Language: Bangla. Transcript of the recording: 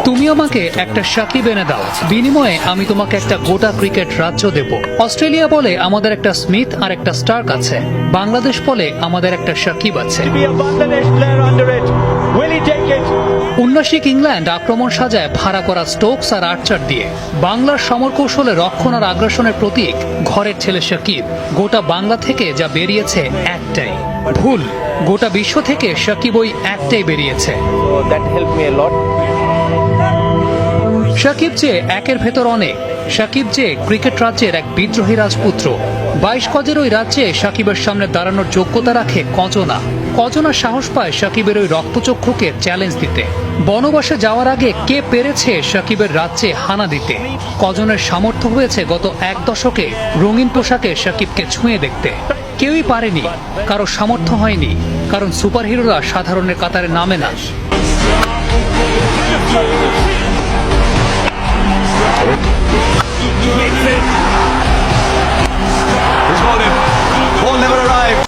তুমি আমাকে একটা সাকিব এনে দাও, বিনিময়ে আমি তোমাকে একটা গোটা ক্রিকেট রাজ্য দেব। অস্ট্রেলিয়া বলে আমাদের একটা স্মিথ আর একটা স্টার্ক আছে, বাংলাদেশ বলে আমাদের একটা সাকিব আছে। উন্নাসিক ইংল্যান্ড আক্রমণ সাজায় ভাড়া করা স্টোকস আর আর্চার দিয়ে। বাংলার সমর কৌশলে রক্ষণ আর আগ্রাসনের প্রতীক ঘরের ছেলে সাকিব। গোটা বাংলা থেকে যা বেরিয়েছে একটাই, ভুল। গোটা বিশ্ব থেকে সাকিব ওই একটাই বেরিয়েছে। সাকিব যে একের ভেতর অনেক, সাকিব যে ক্রিকেট রাজ্যের এক বিদ্রোহী রাজপুত্র। 22 গজের ওই রাজ্যে সাকিবের সামনে দাঁড়ানোর যোগ্যতা রাখে কজনা। কজনা সাহস পায় সাকিবের ওই রক্তচক্ষুকে চ্যালেঞ্জ দিতে। বনবাসে যাওয়ার আগে কে পেরেছে সাকিবের রাজ্যে হানা দিতে? কজনের সামর্থ্য হয়েছে গত এক দশকে রঙিন পোশাকে সাকিবকে ছুঁয়ে দেখতে। কেউই পারেনি, কারো সামর্থ্য হয়নি, কারণ সুপারহিরোরা সাধারণের কাতারে নামে না।